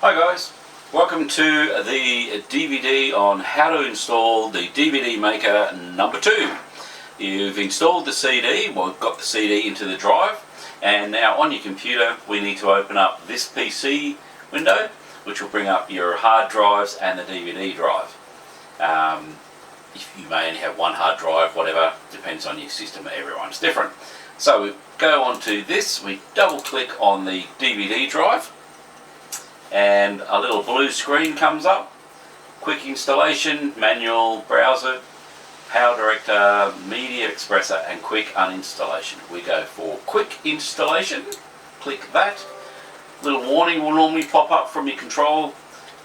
Hi guys, welcome to the DVD on how to install the DVD Maker number 2. You've installed the CD, well, got the CD into the drive, and now on your computer we need to open up this PC window, which will bring up your hard drives and the DVD drive. If you may only have one hard drive, whatever, depends on your system, everyone's different. So we go on to this, we double click on the DVD drive, and a little blue screen comes up. Quick installation, manual, browser, Power Director, Media Expressor, and quick uninstallation. We go for quick installation, click that. Little warning will normally pop up from your control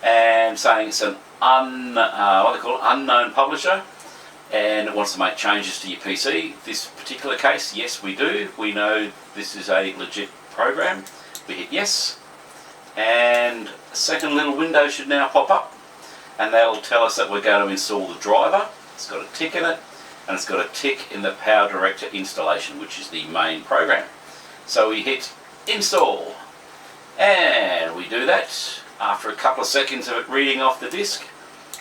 and saying it's an unknown publisher and it wants to make changes to your PC. This particular case, yes we do. We know this is a legit program. We hit yes, and a second little window should now pop up, and that'll tell us that we're going to install the driver. It's got a tick in it, and it's got a tick in the Power Director installation, which is the main program. So we hit install, and we do that. After a couple of seconds of it reading off the disk,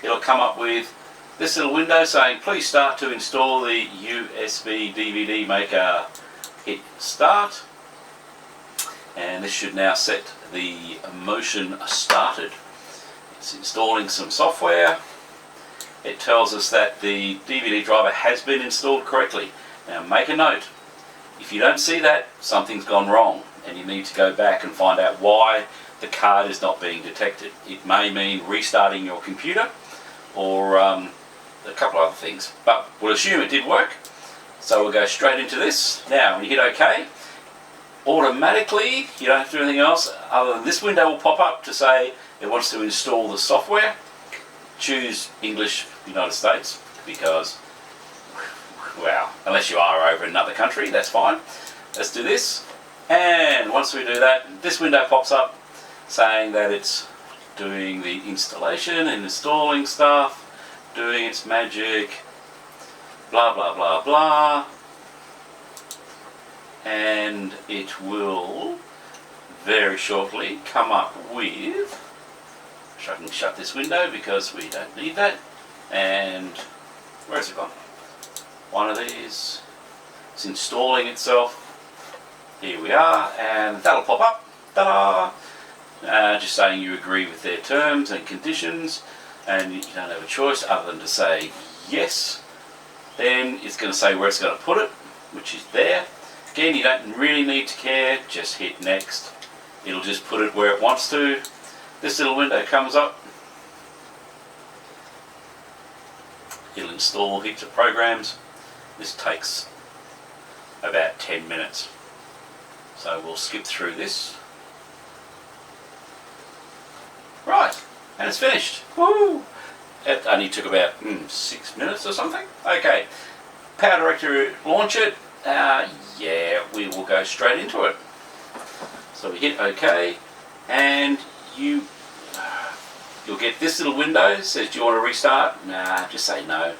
it'll come up with this little window saying please start to install the USB DVD Maker. Hit start, and this should now set the motion started. It's installing some software. It tells us that the DVD driver has been installed correctly. Now make a note, if you don't see that, something's gone wrong and you need to go back and find out why the card is not being detected. It may mean restarting your computer or a couple of other things, but we'll assume it did work. So we'll go straight into this. Now when you hit OK, automatically, you don't have to do anything else other than this window will pop up to say it wants to install the software. Choose English United States because, well, unless you are over in another country, that's fine. Let's do this, and once we do that, this window pops up saying that it's doing the installation and installing stuff, doing its magic, blah blah blah blah, and it will very shortly come up with, I can shut this window because we don't need that, and where's it gone? One of these, it's installing itself. Here we are, and that'll pop up, ta-da! Just saying you agree with their terms and conditions, and you don't have a choice other than to say yes. Then it's going to say where it's going to put it, which is there. Again, you don't really need to care, just hit next. It'll just put it where it wants to. This little window comes up. It'll install heaps of programs. This takes about 10 minutes. So we'll skip through this. Right, and it's finished. Woo! It only took about 6 minutes or something. Okay, Power Director, launch it. Yeah, we will go straight into it. So we hit OK, and you'll get this little window. Says, do you want to restart? Nah, just say no.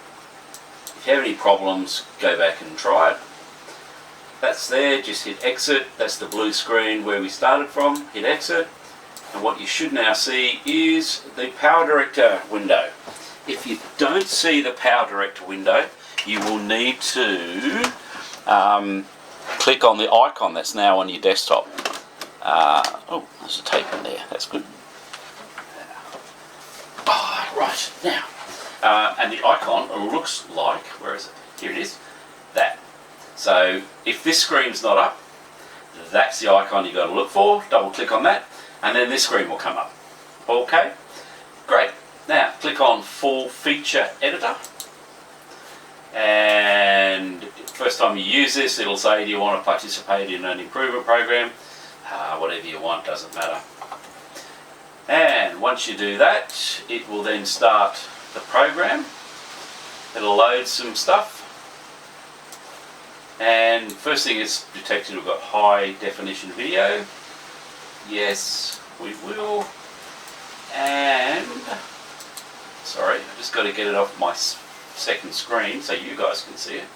If you have any problems, go back and try it. That's there, just hit exit. That's the blue screen where we started from. Hit exit, and what you should now see is the Power Director window. If you don't see the Power Director window, you will need to click on the icon that's now on your desktop. Oh, there's a tape in there, that's good. Right, now, and the icon looks like, where is it? Here it is, that. So if this screen's not up, that's the icon you've got to look for. Double click on that, and then this screen will come up. Okay, great. Now click on Full Feature Editor, and first time you use this, it'll say, do you want to participate in an improvement program? Whatever you want, doesn't matter. And once you do that, it will then start the program. It'll load some stuff, and first thing it's detected, we've got high definition video. Yes, we will. And sorry, I just got to get it off my second screen so you guys can see it,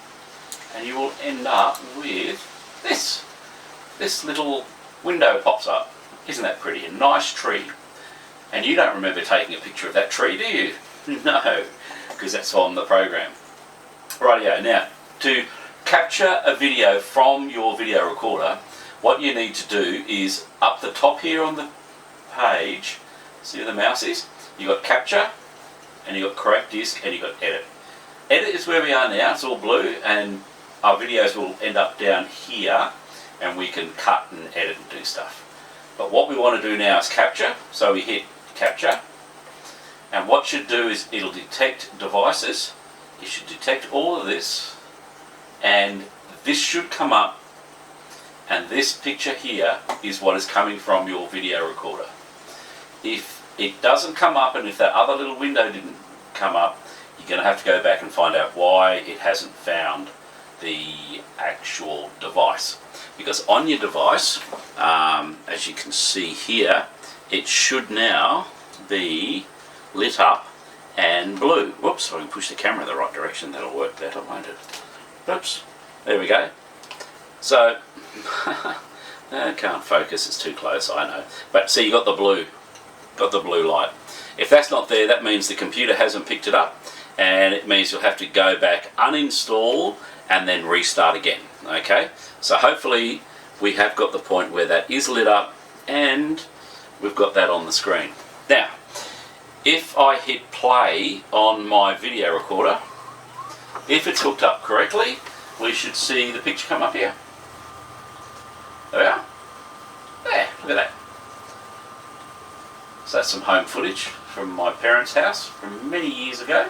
and you will end up with this little window pops up. Isn't that pretty? A nice tree. And you don't remember taking a picture of that tree, do you? No, because that's on the program. Rightio, now to capture a video from your video recorder, what you need to do is up the top here on the page, see where the mouse is? You've got capture, and you've got correct disc, and you've got edit. Edit is where we are now, it's all blue, and our videos will end up down here, and we can cut and edit and do stuff. But what we want to do now is capture, so we hit capture, and what it should do is it'll detect devices. It should detect all of this, and this should come up, and this picture here is what is coming from your video recorder. If it doesn't come up, and if that other little window didn't come up, you're going to have to go back and find out why it hasn't found the actual device. Because on your device, as you can see here, it should now be lit up and blue. Whoops, I can push the camera in the right direction, that'll work better, won't it? Oops, there we go. So, I can't focus, it's too close, I know. But see, you got the blue light. If that's not there, that means the computer hasn't picked it up, and it means you'll have to go back, uninstall, and then restart again, okay? So hopefully we have got the point where that is lit up, and we've got that on the screen. Now, if I hit play on my video recorder, if it's hooked up correctly, we should see the picture come up here. There we are. There, look at that. So that's some home footage from my parents' house from many years ago.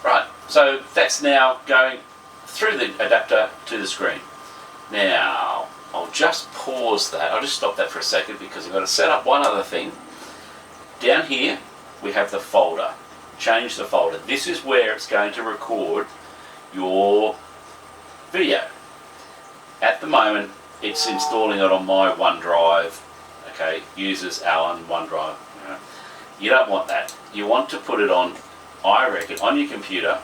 Right, so that's now going through the adapter to the screen. Now, I'll just pause that. I'll just stop that for a second because I've got to set up one other thing. Down here, we have the folder. Change the folder. This is where it's going to record your video. At the moment, it's installing it on my OneDrive. Okay, users Alan OneDrive. You don't want that. You want to put it on, I reckon, on your computer,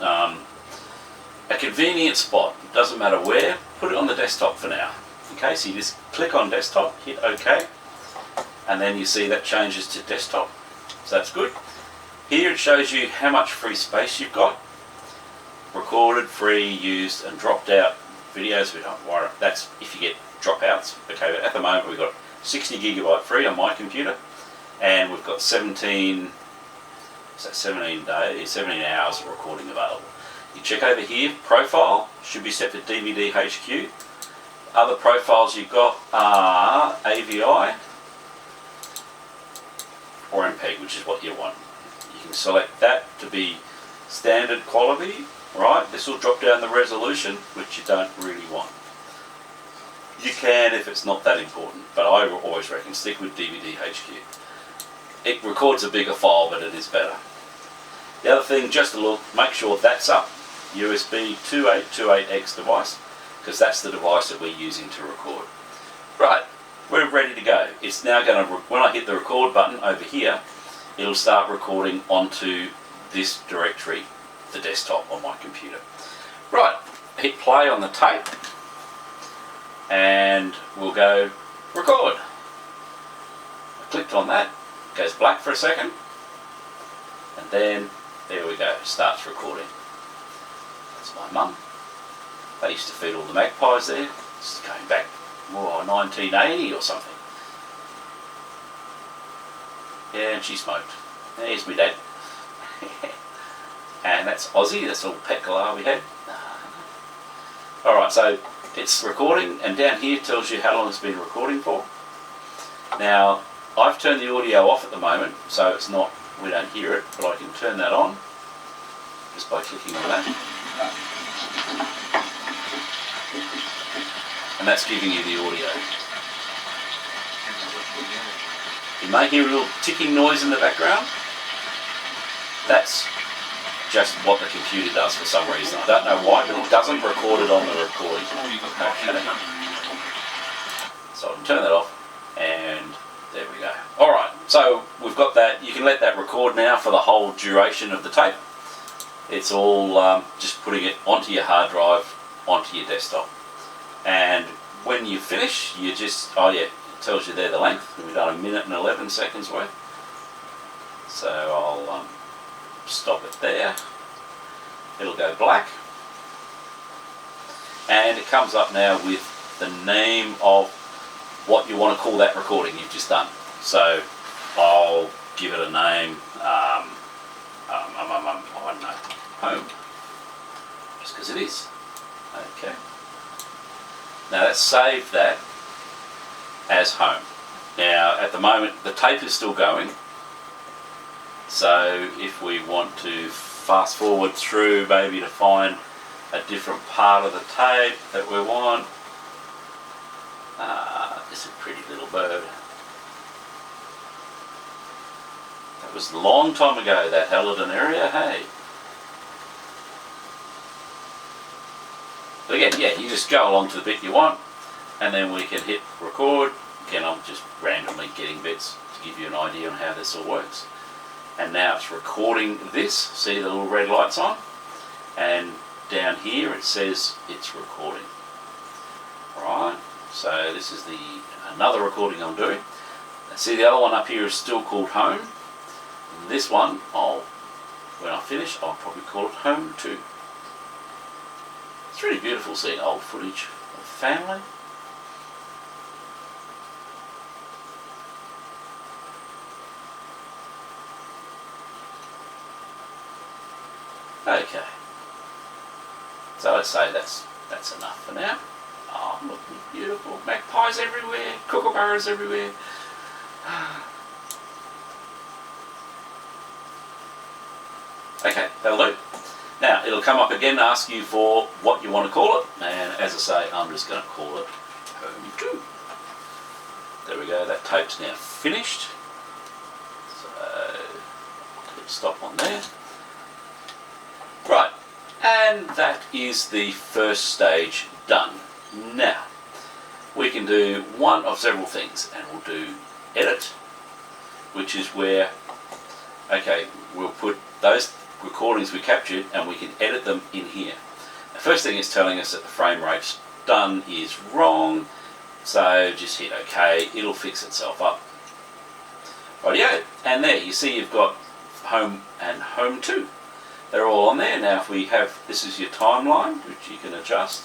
a convenient spot. It doesn't matter where. Put it on the desktop for now. Okay, so you just click on desktop, hit OK, and then you see that changes to desktop. So that's good. Here it shows you how much free space you've got. Recorded, free, used, and dropped out videos. We don't worry. That's if you get dropouts. Okay, but at the moment we've got 60 gigabyte free on my computer, and we've got 17 days, 17 hours of recording available. You check over here, profile should be set to DVD HQ. Other profiles you've got are AVI or MPEG, which is what you want. You can select that to be standard quality, right? This will drop down the resolution, which you don't really want. You can if it's not that important, but I always reckon stick with DVD HQ. It records a bigger file, but it is better. The other thing, just to look, make sure that's up, USB 2828X device, because that's the device that we're using to record. Right, we're ready to go. It's now going to, when I hit the record button over here, it'll start recording onto this directory, the desktop on my computer. Right, hit play on the tape, and we'll go record. I clicked on that, it goes black for a second, and then there we go, starts recording. That's my mum. They used to feed all the magpies there. It's going back, 1980 or something. Yeah, and she smoked. There's my dad. And that's Aussie, that's all pet galah we had. Alright, so it's recording, and down here tells you how long it's been recording for. Now, I've turned the audio off at the moment, so it's not, we don't hear it, but I can turn that on just by clicking on that. And that's giving you the audio. You may hear a little ticking noise in the background. That's just what the computer does for some reason. I don't know why, but it doesn't record it on the recording. Okay. So I can turn that off, and there we go. Alright, so we've got that. You can let that record now for the whole duration of the tape. It's all just putting it onto your hard drive, onto your desktop. And when you finish, you just, oh yeah, tells you there the length. We've done 1 minute and 11 seconds worth. So I'll stop it there. It'll go black. And it comes up now with the name of what you want to call that recording you've just done. So I'll give it a name, I don't know, home, just because it is. Okay. Now let's save that as home. Now at the moment the tape is still going, so if we want to fast forward through maybe to find a different part of the tape that we want, it's a pretty little bird. That was a long time ago, that Halidon area, hey. But again, yeah, you just go along to the bit you want, and then we can hit record. Again, I'm just randomly getting bits to give you an idea on how this all works. And now it's recording this. See the little red lights on? And down here it says it's recording. Right, so this is another recording I'm doing. See, the other one up here is still called home. And this one, when I finish, I'll probably call it home too. It's really beautiful seeing old footage of family. Okay, so I'd say that's enough for now. Oh, look, beautiful. Magpies everywhere, kookaburras everywhere. Okay, that'll do. Now, it'll come up again and ask you for what you want to call it, and as I say, I'm just going to call it Home 2. There we go, that tape's now finished. So, click stop on there. Right, and that is the first stage done. Now, we can do one of several things, and we'll do edit, which is where, okay, we'll put those recordings we captured and we can edit them in here. The first thing it's telling us that the frame rate's done is wrong, so just hit OK, it'll fix itself up. Rightio, and there you see you've got home and home 2. They're all on there. Now if we have, this is your timeline, which you can adjust,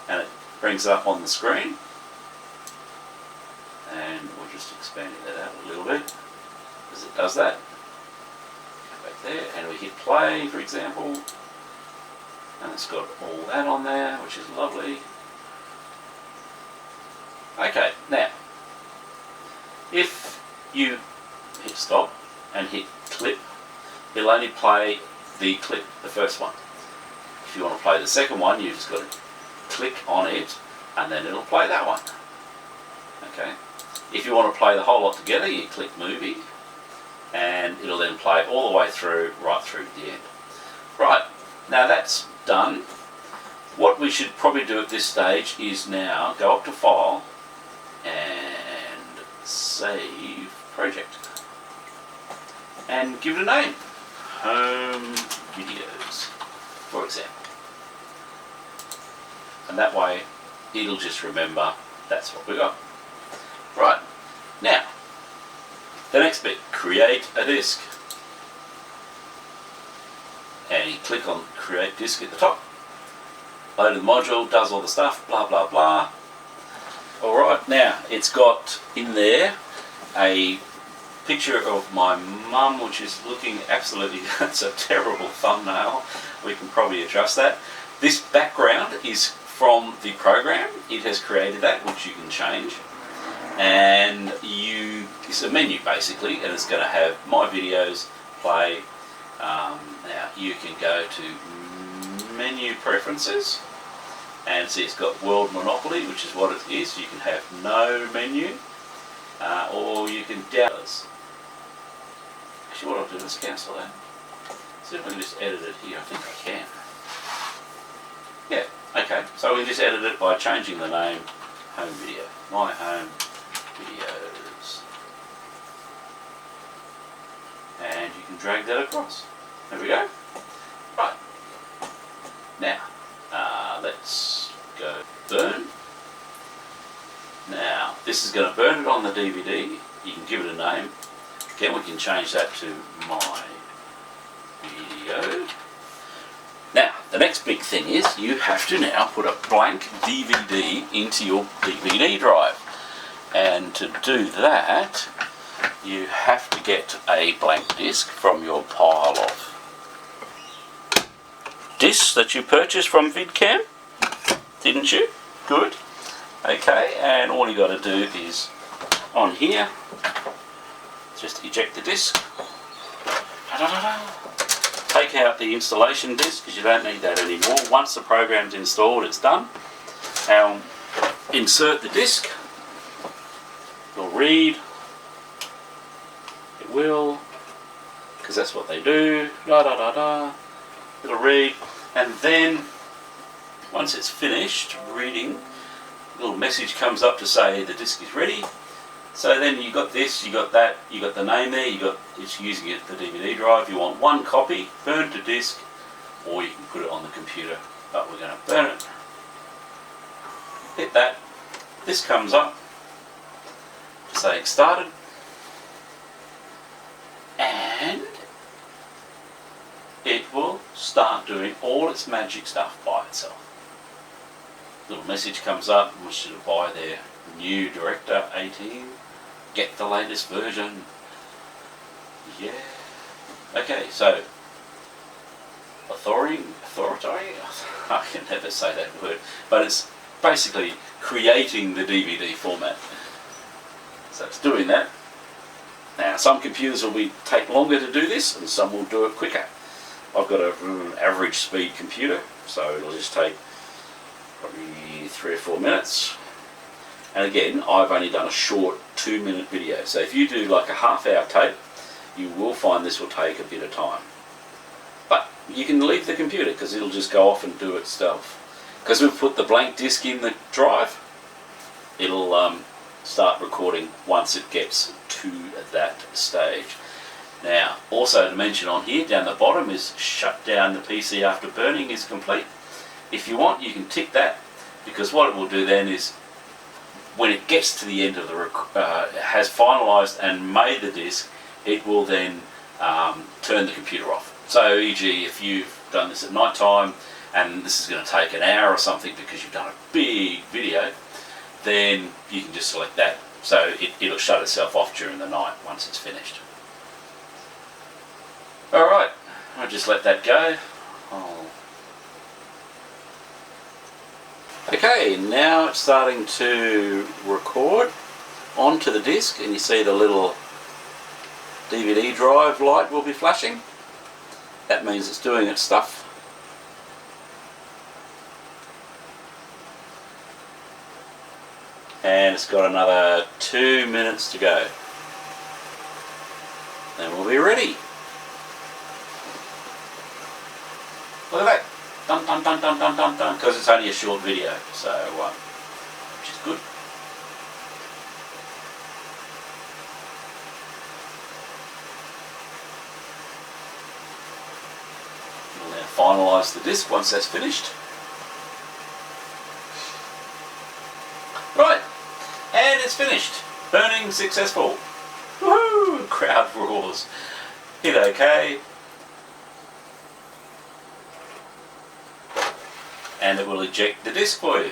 and it brings it up on the screen. And we're just expanding that out a little bit, as it does that. Go back there, and we hit play, for example, and it's got all that on there, which is lovely. Okay, now, if you hit stop and hit clip, it'll only play the clip, the first one. If you want to play the second one, you've just got to click on it, and then it'll play that one. Okay. If you want to play the whole lot together, you click movie, and it'll then play all the way through, right through to the end. Right, now that's done. What we should probably do at this stage is now go up to File and Save Project, and give it a name. Home Videos, for example. And that way it'll just remember that's what we got. Right, now the next bit, create a disk. And you click on create disk at the top. Load the module, does all the stuff, blah blah blah. Alright, now it's got in there a picture of my mum, which is looking absolutely, that's a terrible thumbnail. We can probably adjust that. This background is from the program. It has created that, which you can change. And it's a menu basically, and it's going to have my videos, play. Now you can go to menu preferences, and see it's got World Monopoly, which is what it is. You can have no menu, or you can download. Actually, what I'll do is cancel that. See if I can just edit it here. I think I can. Yeah, okay. So we can just edit it by changing the name, Home Video. My Home Videos. And you can drag that across. There we go. Right. Now, let's go burn. Now, this is going to burn it on the DVD. You can give it a name. Again, we can change that to My Video. Now, the next big thing is you have to now put a blank DVD into your DVD drive. And to do that, you have to get a blank disc from your pile of discs that you purchased from VidCam, didn't you? Good. Okay, and all you got to do is on here, just eject the disc. Take out the installation disc because you don't need that anymore. Once the program's installed, it's done. Now insert the disc. It'll read. It will, because that's what they do. It'll read, and then once it's finished reading, a little message comes up to say the disc is ready. So then you got this, you got that, you got the name there, you got it's using it the DVD drive. You want one copy, burn to disc, or you can put it on the computer. But we're going to burn it. Hit that. This comes up to say it's started, and it will start doing all its magic stuff by itself. Little message comes up, wants you to buy their new Director 18, get the latest version. Yeah. Okay, so authority, I can never say that word, but it's basically creating the DVD format. So it's doing that. Now some computers will take longer to do this, and some will do it quicker. I've got an average speed computer, so it'll just take probably 3 or 4 minutes. And again, I've only done a short 2-minute video. So if you do like a half-hour tape, you will find this will take a bit of time. But you can leave the computer because it'll just go off and do itself. Because we've put the blank disc in the drive, it'll start recording once it gets to that stage. Now, also to mention on here, down the bottom is shut down the PC after burning is complete. If you want, you can tick that, because what it will do then is, when it gets to the end of the has finalised and made the disc, it will then turn the computer off. So, e.g., if you've done this at night time and this is going to take an hour or something because you've done a big video, then you can just select that. So it'll shut itself off during the night once it's finished. Alright, I'll just let that go. Okay, now it's starting to record onto the disc, and you see the little DVD drive light will be flashing. That means it's doing its stuff. And it's got another 2 minutes to go. Then we'll be ready. Look at that. Dun dun dun dun dun dun dun, because it's only a short video, so which is good. We'll now finalise the disc once that's finished. Right, and it's finished. Burning successful. Woohoo! Crowd roars. Hit OK. And it will eject the disc for you.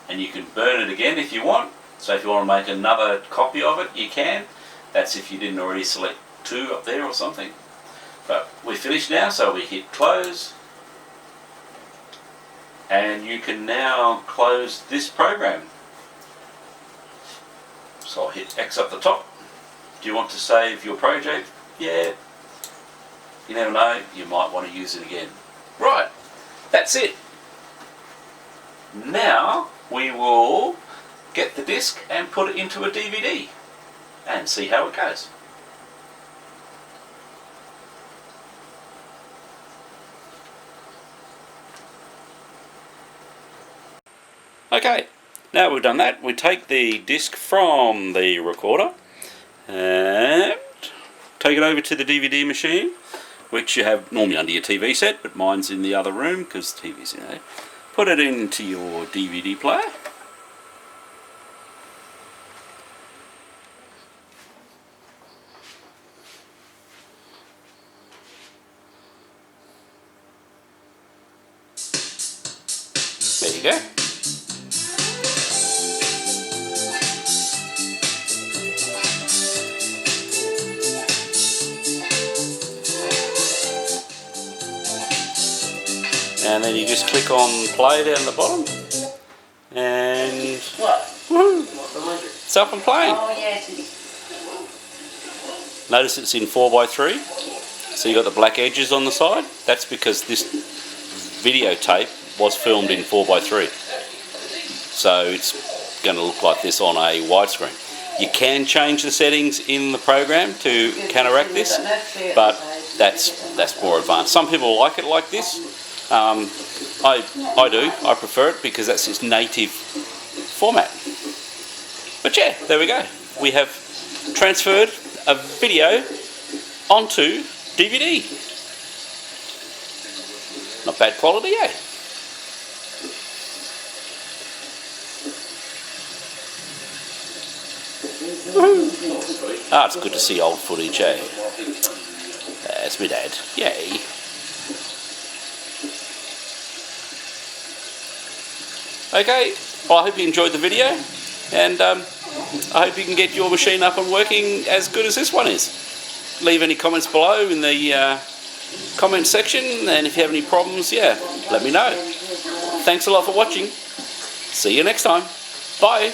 And you can burn it again if you want. So if you want to make another copy of it, you can. That's if you didn't already select 2 up there or something. But we're finished now, so we hit close. And you can now close this program. So I'll hit X up the top. Do you want to save your project? Yeah. You never know, you might want to use it again. Right, that's it. Now we will get the disc and put it into a DVD and see how it goes. Okay, now we've done that, we take the disc from the recorder and take it over to the DVD machine, which you have normally under your TV set, but mine's in the other room because TV's in there. put it into your DVD player. There you go. And then you just click on play down the bottom, and woohoo, it's up and playing. Oh, yes. Notice it's in 4:3, so you got the black edges on the side. That's because this videotape was filmed in 4:3, so it's going to look like this on a widescreen. You can change the settings in the program to counteract this, but that's more advanced. Some people like it like this. I do. I prefer it because that's its native format. But yeah, there we go. We have transferred a video onto DVD. Not bad quality, eh? Ah, it's good to see old footage, eh? That's my dad. Yay. Okay, well, I hope you enjoyed the video, and I hope you can get your machine up and working as good as this one is. Leave any comments below in the comment section, and if you have any problems, yeah, let me know. Thanks a lot for watching. See you next time. Bye.